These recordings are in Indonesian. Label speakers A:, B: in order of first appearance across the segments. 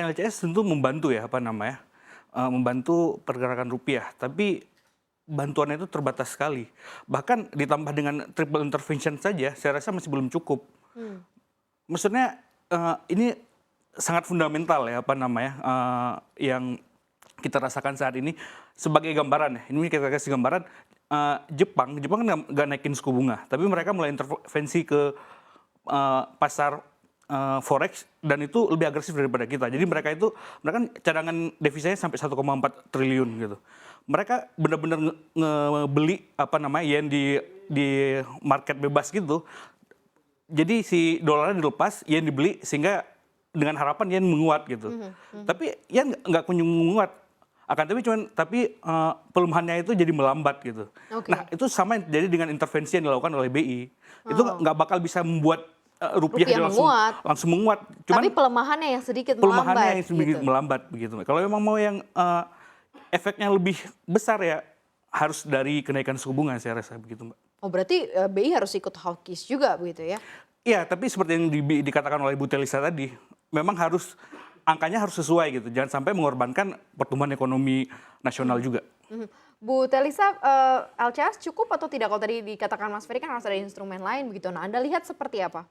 A: LCS tentu membantu ya, membantu pergerakan rupiah, tapi bantuannya itu terbatas sekali. Bahkan ditambah dengan triple intervention saja, saya rasa masih belum cukup.
B: Mmm,
A: Maksudnya, ini sangat fundamental ya, yang kita rasakan saat ini. Sebagai gambaran ya, ini kita kasih gambaran, Jepang kan nggak naikin suku bunga, tapi mereka mulai intervensi ke pasar forex dan itu lebih agresif daripada kita. Jadi mereka kan cadangan devisanya sampai 1,4 triliun gitu. Mereka benar-benar ngebeli yen di market bebas gitu. Jadi si dolarnya dilepas, yen dibeli sehingga dengan harapan yen menguat gitu.
B: mhm mhm.
A: Tapi yen nggak kunjung menguat. Pelemahannya itu jadi melambat gitu. Nah,
B: Oke.
A: itu sama yang terjadi dengan intervensi yang dilakukan oleh BI. Itu
B: Oh,
A: nggak bakal bisa membuat rupiah
B: rupiah
A: dia langsung
B: menguat,
A: langsung menguat.
B: tapi
A: Cuman
B: pelemahannya yang sedikit
A: pelemahannya
B: melambat
A: yang sedikit
B: gitu?
A: melambat begitu. Kalau memang mau yang efeknya lebih besar ya harus dari kenaikan suku bunga saya rasa begitu, Mbak.
B: Oh berarti, BI harus ikut hawkish juga begitu ya?
A: Iya, tapi seperti yang dikatakan oleh Bu Telisa tadi, memang angkanya harus sesuai gitu, jangan sampai mengorbankan pertumbuhan ekonomi nasional
B: Mhm
A: juga.
B: mhm. Bu Telisa, LCS cukup atau tidak? Kalau tadi dikatakan Mas Ferry kan harus ada instrumen lain begitu. Nah Anda lihat seperti apa?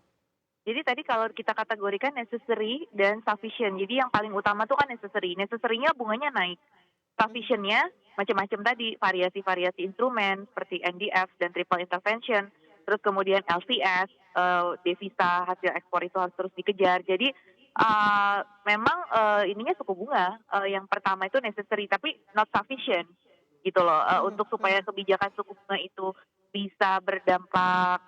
C: Jadi tadi kalau kita kategorikan necessary dan sufficient. Jadi yang paling utama tuh kan necessary. Necessary-nya bunganya naik.
B: Mhm
C: Sufficient-nya macam-macam tadi, variasi-variasi instrumen seperti NDF dan triple intervention. Terus kemudian LCS, devisa hasil ekspor itu harus terus dikejar. Jadi memang ininya suku bunga yang pertama itu necessary tapi not sufficient gitu loh,
B: mhm
C: untuk supaya
B: mhm.
C: kebijakan suku bunga itu bisa berdampak,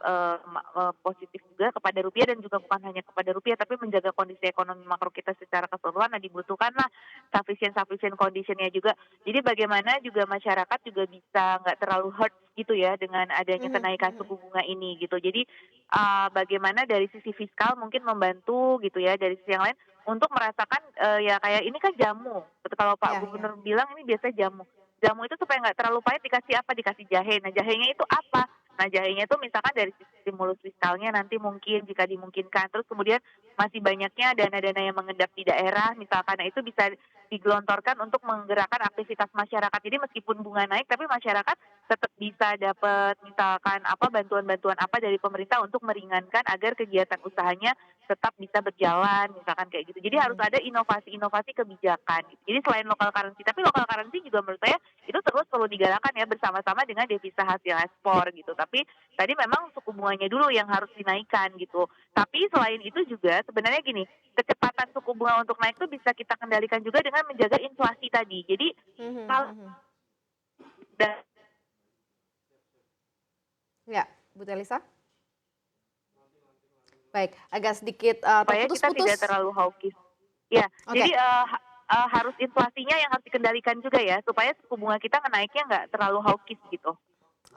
C: positif juga kepada rupiah dan juga bukan hanya kepada rupiah, tapi menjaga kondisi ekonomi makro kita secara keseluruhan. Nah, dibutuhkanlah sufficient sufficient condition-nya juga. Jadi bagaimana juga masyarakat juga bisa nggak terlalu hurt gitu ya dengan adanya
B: Mhm
C: kenaikan
B: mhm.
C: suku bunga ini gitu. Jadi, bagaimana dari sisi fiskal mungkin membantu gitu ya, dari sisi yang lain untuk merasakan, ya kayak ini kan jamu, kalau Pak
B: Iya iya.
C: Gubernur bilang ini biasanya jamu. Jamu itu supaya nggak terlalu pahit dikasih apa, dikasih jahe. Nah, jahenya itu apa? Nah, jahenya itu misalkan dari sisi stimulus fiskalnya nanti mungkin jika dimungkinkan. Terus kemudian masih banyaknya dana-dana yang mengendap di daerah misalkan. Nah, itu bisa digelontorkan untuk menggerakkan aktivitas masyarakat. Jadi meskipun bunga naik tapi masyarakat tetap bisa dapat misalkan apa bantuan-bantuan apa dari pemerintah untuk meringankan agar kegiatan usahanya tetap bisa berjalan misalkan kayak gitu. Jadi harus
B: Mhm.
C: ada inovasi-inovasi kebijakan. Jadi selain local currency, tapi local currency juga menurut saya itu terus perlu digalakkan ya bersama-sama dengan devisa hasil ekspor gitu. Tapi tadi memang suku bunganya dulu yang harus dinaikkan gitu. Tapi selain itu juga sebenarnya gini, kecepatan suku bunga untuk naik itu bisa kita kendalikan juga dengan menjaga inflasi tadi. Jadi
B: Mhm
C: kalau
B: mhm.
C: da-
B: Ya, Bu Telisa? Baik, agak sedikit,
C: supaya kita tidak
B: terputus-putus.
C: terlalu hawkish. Ya,
B: Oke.
C: jadi harus inflasinya yang harus dikendalikan juga ya supaya suku bunga kita naiknya nggak terlalu hawkish gitu.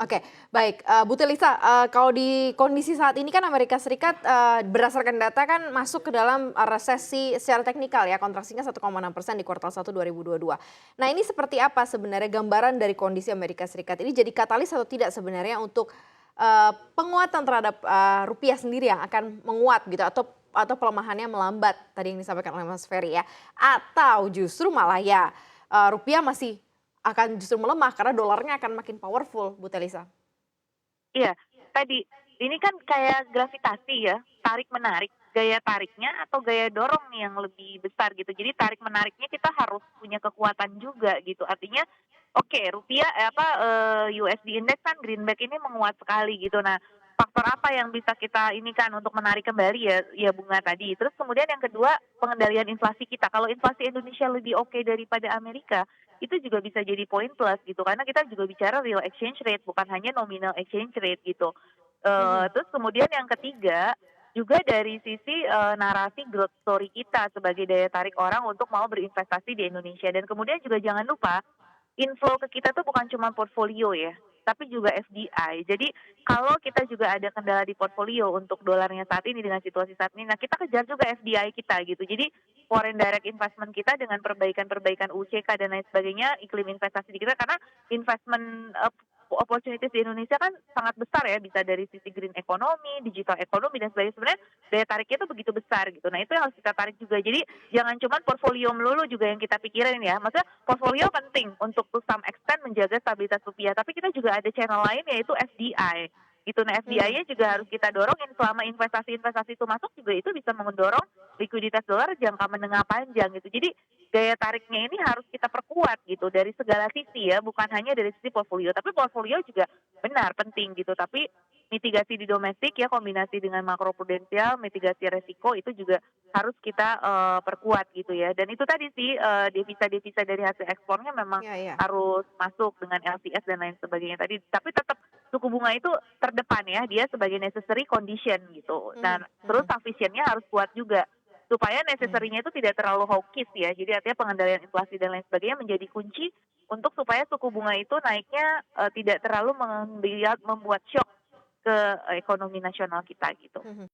B: Oke, baik, Bu Telisa, kalau di kondisi saat ini kan Amerika Serikat, berdasarkan data kan masuk ke dalam, resesi secara teknikal ya, kontraksinya 1,6% di kuartal 1 2022. Nah ini seperti apa sebenarnya gambaran dari kondisi Amerika Serikat ini jadi katalis atau tidak sebenarnya untuk, penguatan terhadap, rupiah sendiri yang akan menguat gitu atau pelemahannya melambat tadi yang disampaikan oleh Mas Ferry ya? Atau justru malah ya, rupiah masih akan justru melemah karena dolarnya akan makin powerful, Bu Telisa.
C: Iya, tadi ini kan kayak gravitasi ya, tarik menarik. Gaya tariknya atau gaya dorong nih yang lebih besar gitu. Jadi tarik menariknya kita harus punya kekuatan juga gitu. Artinya oke, rupiah USD index kan greenback ini menguat sekali gitu. Nah, faktor apa yang bisa kita ini kan untuk menarik kembali ya ya bunga tadi. Terus kemudian yang kedua pengendalian inflasi kita. Kalau inflasi Indonesia lebih oke daripada Amerika, itu juga bisa jadi poin plus gitu karena kita juga bicara real exchange rate bukan hanya nominal exchange rate gitu.
B: Mhm.
C: Terus kemudian yang ketiga juga dari sisi narasi growth story kita sebagai daya tarik orang untuk mau berinvestasi di Indonesia dan kemudian juga jangan lupa inflow ke kita tuh bukan cuma portfolio ya, tapi juga FDI. Jadi kalau kita juga ada kendala di portfolio untuk dolarnya saat ini dengan situasi saat ini, nah kita kejar juga FDI kita gitu. Jadi foreign direct investment kita dengan perbaikan-perbaikan UCK dan lain sebagainya, iklim investasi di kita karena investment opportunities di Indonesia kan sangat besar ya, bisa dari sisi green economy, digital economy dan sebagainya. Sebenarnya daya tariknya itu begitu besar gitu. Nah, itu yang harus kita tarik juga. Jadi jangan cuma portfolio melulu juga yang kita pikirin ya. Maksudnya portfolio penting untuk to some extent menjaga stabilitas rupiah, tapi kita juga ada channel lain yaitu FDI gitu. Nah,
B: Mhm,
C: FDI-nya juga harus kita dorongin selama investasi-investasi itu masuk juga itu bisa mendorong likuiditas dolar jangka menengah panjang gitu. Jadi daya tariknya ini harus kita perkuat gitu dari segala sisi ya, bukan hanya dari sisi portfolio, tapi portfolio juga benar penting gitu. Tapi mitigasi di domestik ya kombinasi dengan makro prudensial, mitigasi resiko itu juga harus kita perkuat gitu ya. Dan itu tadi sih devisa-devisa dari hasil ekspornya memang
B: iya iya.
C: harus masuk dengan LCS dan lain sebagainya tadi. Tapi tetap suku bunga itu terdepan ya, dia sebagai necessary condition gitu.
B: Mhm
C: Dan terus
B: mhm
C: sufficientnya harus kuat juga supaya
B: mhm.
C: necessary-nya itu tidak terlalu hawkish ya. Jadi artinya pengendalian inflasi dan lain sebagainya menjadi kunci untuk supaya suku bunga itu naiknya tidak terlalu membuat shock ke ekonomi nasional kita gitu.
B: Mhm.